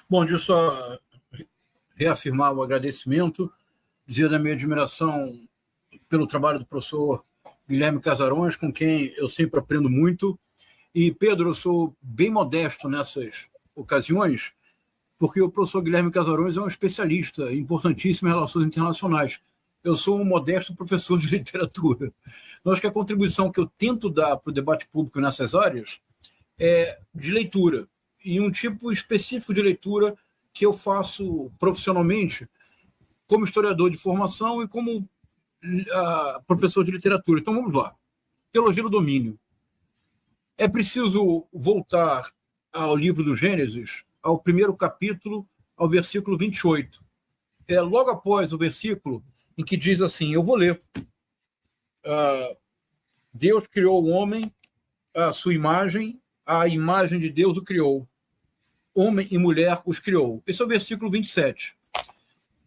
Bom, deixa eu só reafirmar o agradecimento, dizer da minha admiração pelo trabalho do professor Guilherme Casarões, com quem eu sempre aprendo muito. E, Pedro, eu sou bem modesto nessas ocasiões, porque o professor Guilherme Casarões é um especialista importantíssimo em relações internacionais. Eu sou um modesto professor de literatura. Eu acho que a contribuição que eu tento dar para o debate público nessas áreas é de leitura, e um tipo específico de leitura que eu faço profissionalmente como historiador de formação e como professor de literatura. Então, vamos lá. Teologia do domínio. É preciso voltar ao livro do Gênesis, ao primeiro capítulo, ao versículo 28. É logo após o versículo em que diz assim, eu vou ler. Deus criou o homem à sua imagem, a imagem de Deus o criou. Homem e mulher os criou. Esse é o versículo 27.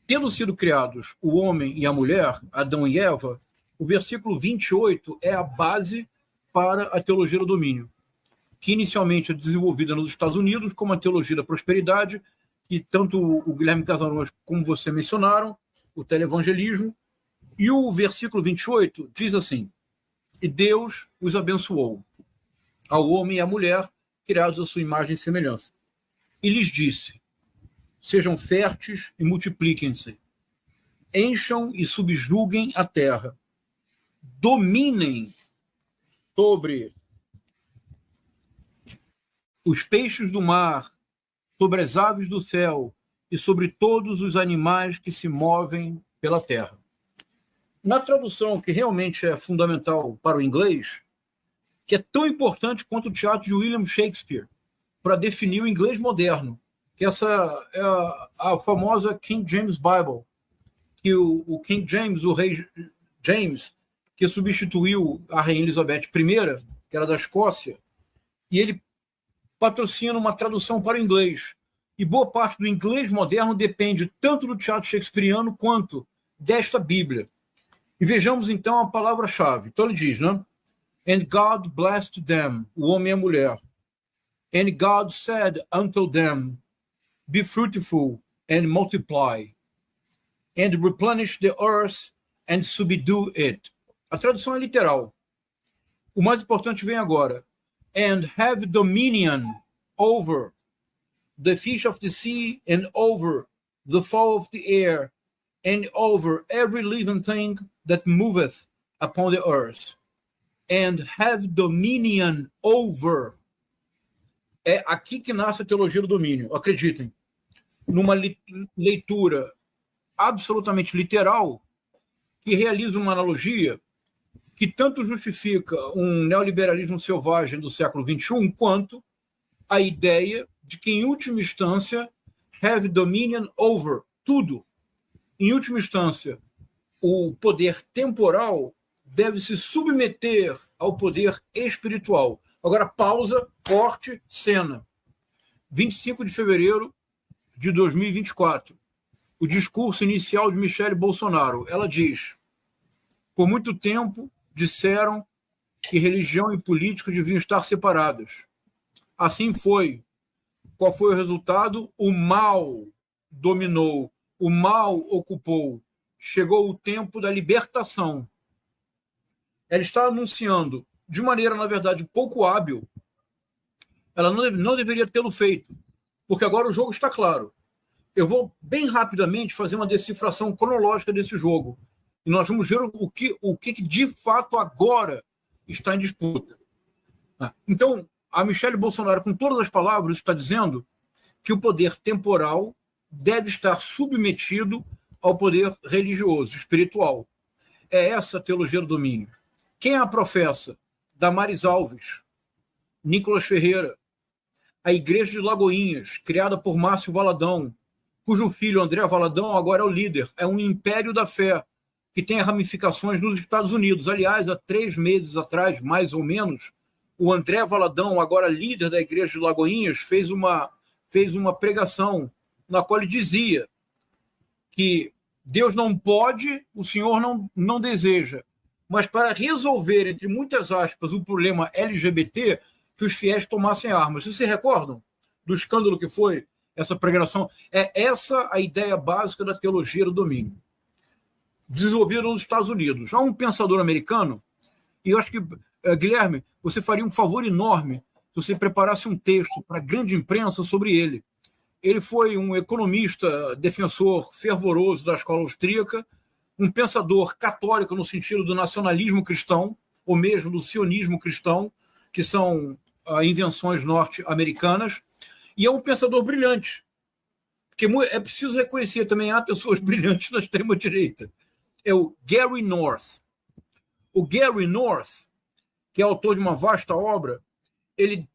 Tendo sido criados o homem e a mulher, Adão e Eva, o versículo 28 é a base para a teologia do domínio, que inicialmente é desenvolvida nos Estados Unidos como a teologia da prosperidade, que tanto o Guilherme Casarões como você mencionaram, o televangelismo, e o versículo 28 diz assim, e Deus os abençoou, ao homem e à mulher, criados à sua imagem e semelhança. E lhes disse, sejam férteis e multipliquem-se, encham e subjuguem a terra, dominem sobre os peixes do mar, sobre as aves do céu e sobre todos os animais que se movem pela terra. Na tradução que realmente é fundamental para o inglês, que é tão importante quanto o teatro de William Shakespeare, para definir o inglês moderno, que essa é a famosa King James Bible, que o King James, o rei James, que substituiu a rainha Elizabeth I, que era da Escócia, e ele patrocina uma tradução para o inglês. E boa parte do inglês moderno depende tanto do teatro shakespeariano quanto desta Bíblia. E vejamos então a palavra-chave. Então ele diz, né? And God blessed them, o homem e a mulher. And God said unto them, be fruitful and multiply, and replenish the earth and subdue it. A tradução é literal. O mais importante vem agora. And have dominion over the fish of the sea and over the fowl of the air and over every living thing that moveth upon the earth. And have dominion over. É aqui que nasce a teologia do domínio. Acreditem, numa leitura absolutamente literal, que realiza uma analogia que tanto justifica um neoliberalismo selvagem do século XXI, quanto a ideia de que, em última instância, have dominion over tudo. Em última instância, o poder temporal deve se submeter ao poder espiritual. Agora, pausa, corte, cena. 25 de fevereiro de 2024. O discurso inicial de Michele Bolsonaro. Ela diz, por muito tempo disseram que religião e política deviam estar separadas. Assim foi. Qual foi o resultado? O mal dominou, o mal ocupou. Chegou o tempo da libertação. Ela está anunciando, de maneira, na verdade, pouco hábil, ela não deveria tê-lo feito, porque agora o jogo está claro. Eu vou, bem rapidamente, fazer uma decifração cronológica desse jogo, e nós vamos ver o que de fato agora está em disputa. Então, a Michele Bolsonaro, com todas as palavras, está dizendo que o poder temporal deve estar submetido ao poder religioso, espiritual. É essa a teologia do domínio. Quem a professa? Damares Alves, Nicolas Ferreira, a Igreja de Lagoinhas, criada por Márcio Valadão, cujo filho, André Valadão, agora é o líder. É um império da fé, que tem ramificações nos Estados Unidos. Aliás, há 3 meses atrás, mais ou menos, o André Valadão, agora líder da Igreja de Lagoinhas, fez uma pregação na qual ele dizia que Deus não pode, o Senhor não deseja, mas para resolver, entre muitas aspas, o problema LGBT, que os fiéis tomassem armas. Vocês se recordam do escândalo que foi essa pregação. É essa a ideia básica da teologia do domínio, desenvolvida nos Estados Unidos. Há um pensador americano, e eu acho que, Guilherme, você faria um favor enorme se você preparasse um texto para a grande imprensa sobre ele. Ele foi um economista, defensor fervoroso da escola austríaca, um pensador católico no sentido do nacionalismo cristão, ou mesmo do sionismo cristão, que são invenções norte-americanas, e é um pensador brilhante. Porque é preciso reconhecer também, há pessoas brilhantes na extrema-direita. É o Gary North. O Gary North, que é autor de uma vasta obra, ele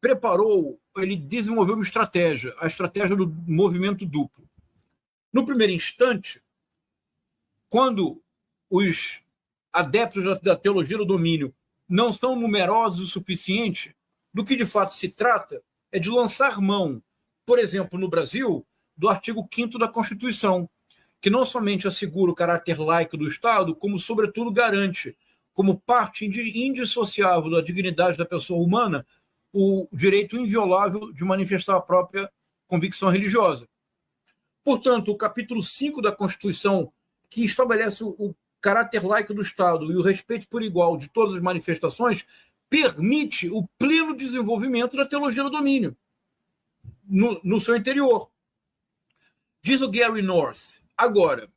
desenvolveu uma estratégia, a estratégia do movimento duplo. No primeiro instante, quando os adeptos da teologia do domínio não são numerosos o suficiente, do que de fato se trata é de lançar mão, por exemplo, no Brasil, do artigo 5º da Constituição, que não somente assegura o caráter laico do Estado, como, sobretudo, garante, como parte indissociável da dignidade da pessoa humana, o direito inviolável de manifestar a própria convicção religiosa. Portanto, o capítulo 5 da Constituição, que estabelece o caráter laico do Estado e o respeito por igual de todas as manifestações, permite o pleno desenvolvimento da teologia do domínio no seu interior. Diz o Gary North: agora,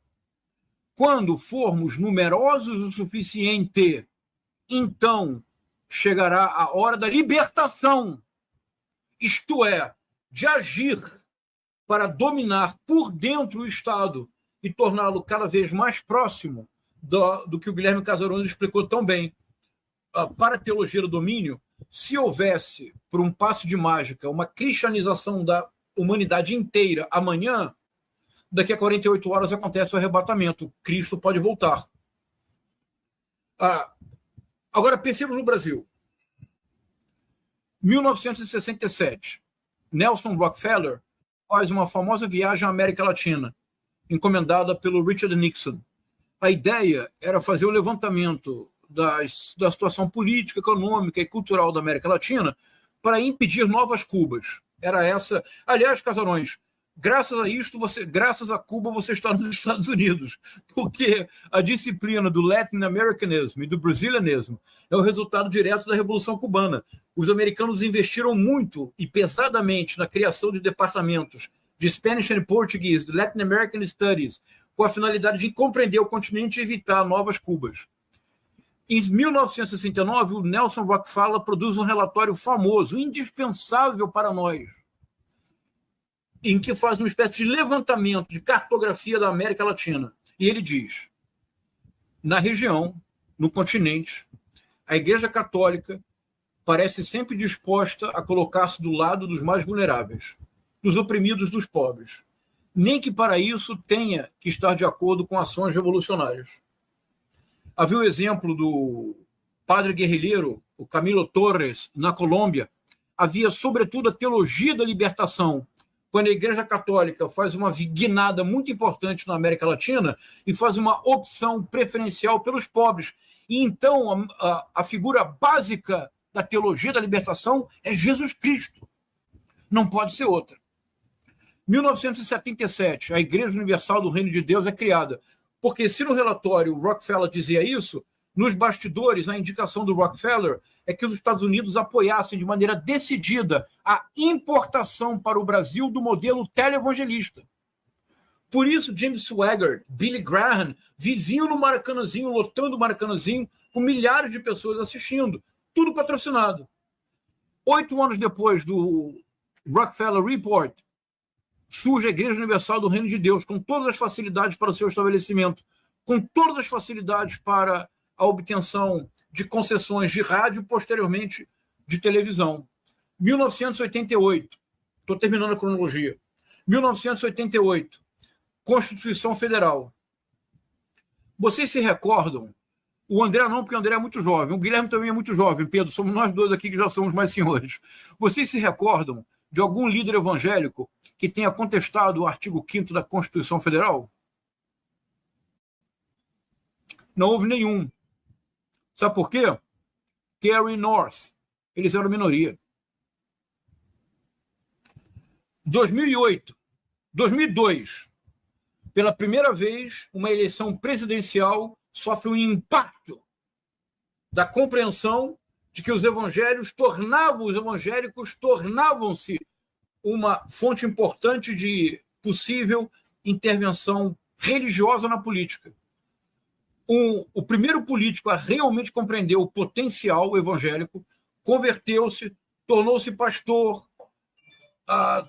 quando formos numerosos o suficiente, então chegará a hora da libertação, isto é, de agir para dominar por dentro o Estado e torná-lo cada vez mais próximo do que o Guilherme Casarões explicou tão bem. Para a teologia do domínio, se houvesse, por um passo de mágica, uma cristianização da humanidade inteira amanhã, daqui a 48 horas acontece o arrebatamento. Cristo pode voltar. Agora, pensemos no Brasil. 1967, Nelson Rockefeller faz uma famosa viagem à América Latina, encomendada pelo Richard Nixon. A ideia era fazer o levantamento da situação política, econômica e cultural da América Latina para impedir novas Cubas. Era essa. Aliás, Casarões, graças a isto, graças a Cuba, você está nos Estados Unidos, porque a disciplina do Latin Americanismo e do Brazilianismo é o resultado direto da Revolução Cubana. Os americanos investiram muito e pesadamente na criação de departamentos de Spanish and Portuguese, de Latin American Studies, com a finalidade de compreender o continente e evitar novas Cubas. Em 1969, o Nelson Rockefeller produz um relatório famoso, indispensável para nós, em que faz uma espécie de levantamento, de cartografia da América Latina. E ele diz: na região, no continente, a Igreja Católica parece sempre disposta a colocar-se do lado dos mais vulneráveis, dos oprimidos, dos pobres, nem que para isso tenha que estar de acordo com ações revolucionárias. Havia o exemplo do padre guerrilheiro, o Camilo Torres, na Colômbia. Havia, sobretudo, a teologia da libertação, quando a Igreja Católica faz uma guinada muito importante na América Latina e faz uma opção preferencial pelos pobres. E então a figura básica da teologia da libertação é Jesus Cristo. Não pode ser outra. 1977, a Igreja Universal do Reino de Deus é criada. Porque se no relatório o Rockefeller dizia isso, nos bastidores a indicação do Rockefeller é que os Estados Unidos apoiassem de maneira decidida a importação para o Brasil do modelo televangelista. Por isso, James Swigert, Billy Graham viviam no Maracanãzinho, lotando o Maracanãzinho, com milhares de pessoas assistindo, tudo patrocinado. 8 anos depois do Rockefeller Report, surge a Igreja Universal do Reino de Deus, com todas as facilidades para o seu estabelecimento, com todas as facilidades para a obtenção de concessões de rádio e, posteriormente, de televisão. 1988, estou terminando a cronologia. 1988, Constituição Federal. Vocês se recordam? O André não, porque o André é muito jovem. O Guilherme também é muito jovem. Pedro, somos nós dois aqui que já somos mais senhores. Vocês se recordam de algum líder evangélico que tenha contestado o artigo 5º da Constituição Federal? Não houve nenhum. Sabe por quê? Gary North. Eles eram minoria. 2008, 2002, pela primeira vez, uma eleição presidencial sofre um impacto da compreensão de que os evangélicos tornavam-se uma fonte importante de possível intervenção religiosa na política. O primeiro político a realmente compreender o potencial evangélico converteu-se, tornou-se pastor,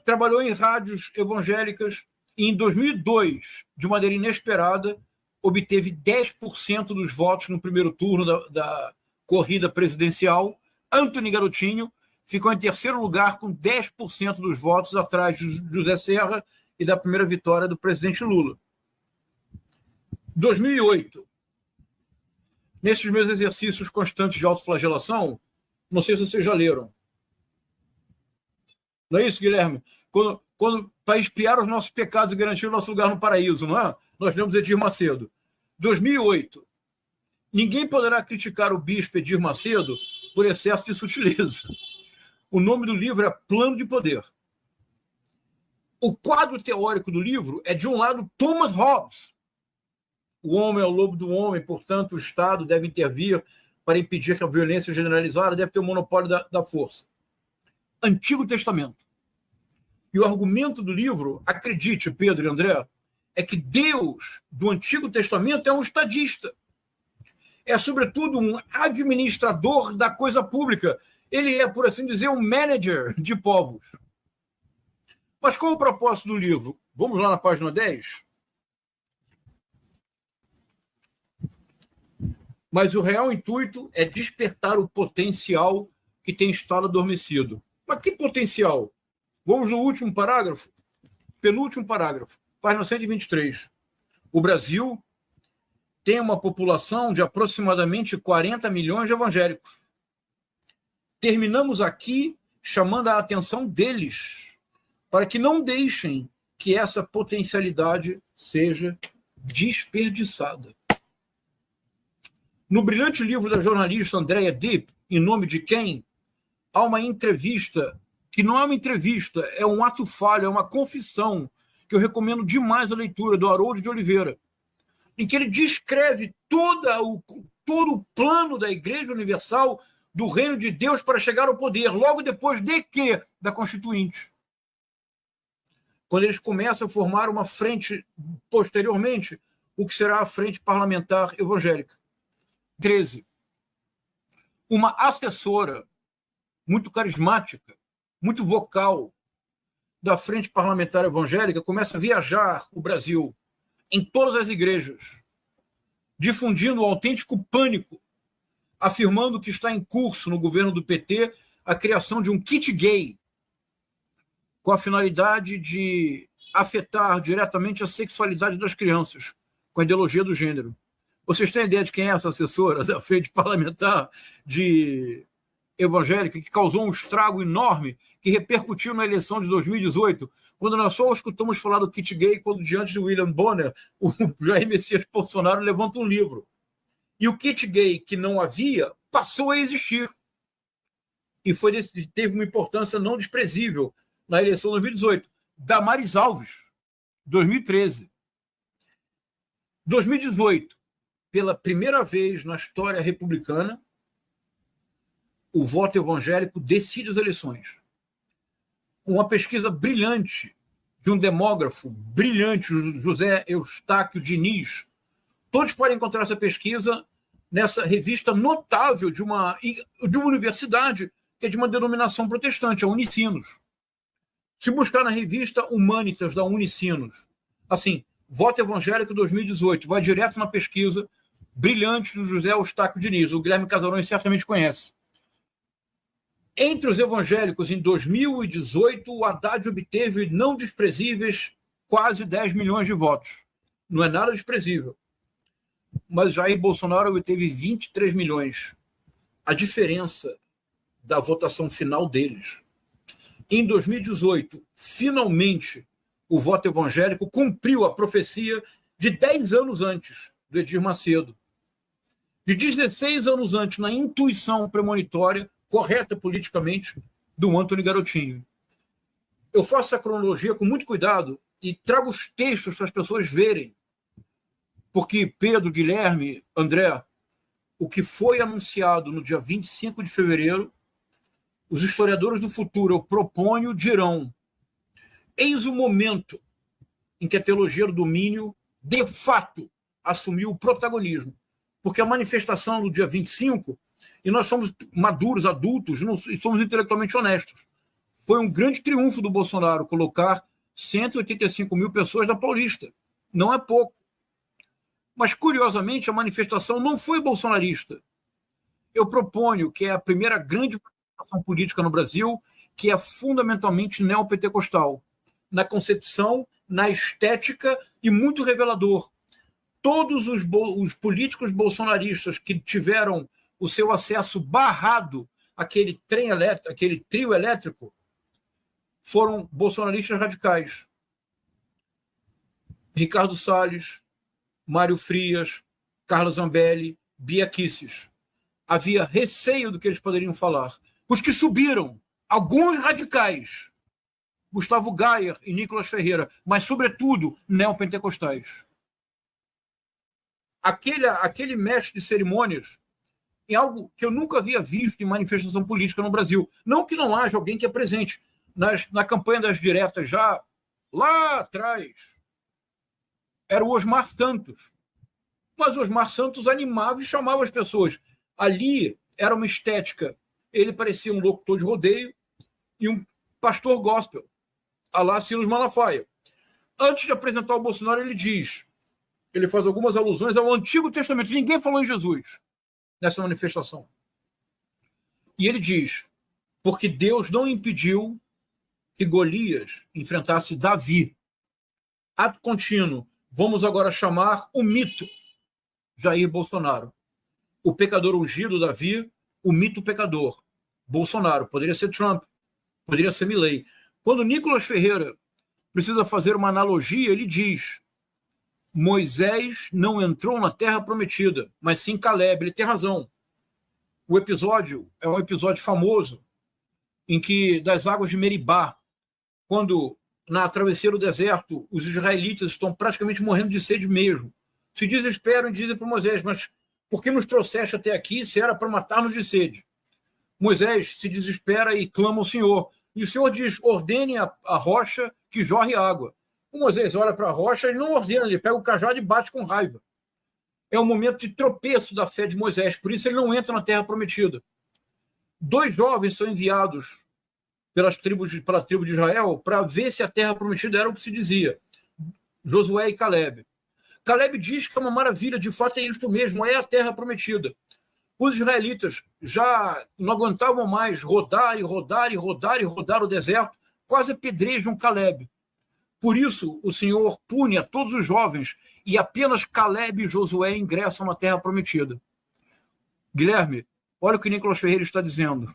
trabalhou em rádios evangélicas e, em 2002, de maneira inesperada, obteve 10% dos votos no primeiro turno da corrida presidencial. Antony Garotinho ficou em terceiro lugar com 10% dos votos, atrás de José Serra e da primeira vitória do presidente Lula. 2008. Nesses meus exercícios constantes de autoflagelação, não sei se vocês já leram. Não é isso, Guilherme? Quando para expiar os nossos pecados e garantir o nosso lugar no paraíso, não é? Nós lemos Edir Macedo. 2008. Ninguém poderá criticar o bispo Edir Macedo por excesso de sutileza. O nome do livro é Plano de Poder. O quadro teórico do livro é, de um lado, Thomas Hobbes. O homem é o lobo do homem, portanto, o Estado deve intervir para impedir que a violência generalizada deve ter o monopólio da força. Antigo Testamento. E o argumento do livro, acredite, Pedro e André, é que Deus do Antigo Testamento é um estadista. É, sobretudo, um administrador da coisa pública. Ele é, por assim dizer, um manager de povos. Mas qual é o propósito do livro? Vamos lá na página 10. Mas o real intuito é despertar o potencial que tem estado adormecido. Mas que potencial? Vamos no último parágrafo? Penúltimo parágrafo, página 123. O Brasil tem uma população de aproximadamente 40 milhões de evangélicos. Terminamos aqui chamando a atenção deles para que não deixem que essa potencialidade seja desperdiçada. No brilhante livro da jornalista Andrea Dipp, Em Nome de Quem, há uma entrevista, que não é uma entrevista, é um ato falho, é uma confissão, que eu recomendo demais a leitura, do Haroldo de Oliveira, em que ele descreve todo o plano da Igreja Universal, do reino de Deus para chegar ao poder, logo depois de quê? Da Constituinte. Quando eles começam a formar uma frente, posteriormente, o que será a Frente Parlamentar Evangélica. 13. Uma assessora muito carismática, muito vocal da Frente Parlamentar Evangélica começa a viajar o Brasil em todas as igrejas, difundindo o autêntico pânico, afirmando que está em curso no governo do PT a criação de um kit gay, com a finalidade de afetar diretamente a sexualidade das crianças, com a ideologia do gênero. Vocês têm ideia de quem é essa assessora da Frente Parlamentar Evangélica, que causou um estrago enorme, que repercutiu na eleição de 2018, quando nós só escutamos falar do kit gay, quando, diante de William Bonner, o Jair Messias Bolsonaro levanta um livro. E o kit gay que não havia passou a existir. E teve uma importância não desprezível na eleição de 2018. Damares Alves, 2013. 2018, pela primeira vez na história republicana, o voto evangélico decide as eleições. Uma pesquisa brilhante de um demógrafo brilhante, José Eustáquio Diniz. Todos podem encontrar essa pesquisa nessa revista notável de uma universidade que é de uma denominação protestante, a Unicinos. Se buscar na revista Humanitas da Unicinos, assim, voto evangélico 2018, vai direto na pesquisa brilhante do José Eustáquio Diniz. O Guilherme Casarões certamente conhece. Entre os evangélicos, em 2018, o Haddad obteve não desprezíveis quase 10 milhões de votos. Não é nada desprezível. Mas Jair Bolsonaro obteve 23 milhões. A diferença da votação final deles. Em 2018, finalmente, o voto evangélico cumpriu a profecia de 10 anos antes do Edir Macedo. De 16 anos antes, na intuição premonitória, correta politicamente, do Antony Garotinho. Eu faço essa cronologia com muito cuidado, e trago os textos para as pessoas verem, porque Pedro, Guilherme, André, o que foi anunciado no dia 25 de fevereiro, os historiadores do futuro, eu proponho, dirão: eis o momento em que a teologia do domínio, de fato, assumiu o protagonismo. Porque a manifestação no dia 25, e nós somos maduros, adultos, e somos intelectualmente honestos, foi um grande triunfo do Bolsonaro colocar 185 mil pessoas na Paulista. Não é pouco. Mas, curiosamente, a manifestação não foi bolsonarista. Eu proponho que é a primeira grande manifestação política no Brasil, que é fundamentalmente neopentecostal, na concepção, na estética e muito revelador. Todos os políticos bolsonaristas que tiveram o seu acesso barrado àquele trem elétrico, aquele trio elétrico, foram bolsonaristas radicais. Ricardo Salles, Mário Frias, Carla Zambelli, Bia Kicis. Havia receio do que eles poderiam falar. Os que subiram, alguns radicais, Gustavo Gayer e Nicolas Ferreira, mas, sobretudo, neopentecostais. Aquele mestre de cerimônias é algo que eu nunca havia visto em manifestação política no Brasil. Não que não haja alguém que é presente. Na campanha das diretas, já lá atrás, era o Osmar Santos. Mas o Osmar Santos animava e chamava as pessoas. Ali era uma estética. Ele parecia um locutor de rodeio e um pastor gospel, a lá Silas Malafaia. Antes de apresentar o Bolsonaro, ele faz algumas alusões ao Antigo Testamento. Ninguém falou em Jesus nessa manifestação. E ele diz: porque Deus não impediu que Golias enfrentasse Davi. Ato contínuo. Vamos agora chamar o mito Jair Bolsonaro. O pecador ungido, Davi, o mito pecador. Bolsonaro. Poderia ser Trump, poderia ser Milei. Quando Nicolas Ferreira precisa fazer uma analogia, ele diz: Moisés não entrou na terra prometida, mas sim Caleb. Ele tem razão. O episódio é um episódio famoso em que, das águas de Meribá, quando na travessia do deserto os israelitas estão praticamente morrendo de sede mesmo, se desesperam e dizem para Moisés: mas por que nos trouxeste até aqui se era para matar-nos de sede? Moisés se desespera e clama ao Senhor. E o Senhor diz: ordene a rocha que jorre água. O Moisés olha para a rocha e não ordena, ele pega o cajado e bate com raiva. É um momento de tropeço da fé de Moisés, por isso ele não entra na terra prometida. 2 jovens são enviados pela tribo de Israel para ver se a terra prometida era o que se dizia: Josué e Caleb. Caleb diz que é uma maravilha, de fato é isto mesmo, é a terra prometida. Os israelitas já não aguentavam mais rodar o deserto, quase apedrejam Caleb. Por isso, o Senhor pune a todos os jovens e apenas Caleb e Josué ingressam na terra prometida. Guilherme, olha o que Nicolas Ferreira está dizendo.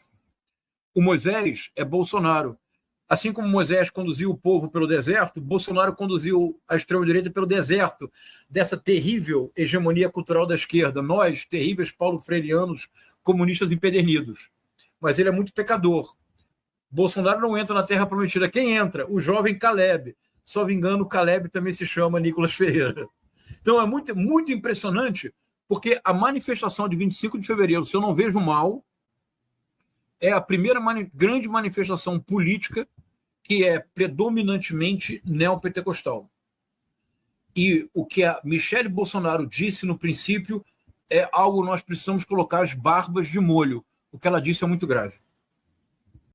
O Moisés é Bolsonaro. Assim como Moisés conduziu o povo pelo deserto, Bolsonaro conduziu a extrema-direita pelo deserto dessa terrível hegemonia cultural da esquerda. Nós, terríveis paulo-freireanos, comunistas empedernidos. Mas ele é muito pecador. Bolsonaro não entra na terra prometida. Quem entra? O jovem Caleb. Só me engano, Caleb também se chama Nicolas Ferreira. Então é muito, muito impressionante, porque a manifestação de 25 de fevereiro, se eu não vejo mal, é a primeira grande manifestação política que é predominantemente neopentecostal. E o que a Michele Bolsonaro disse no princípio é algo que nós precisamos colocar as barbas de molho. O que ela disse é muito grave.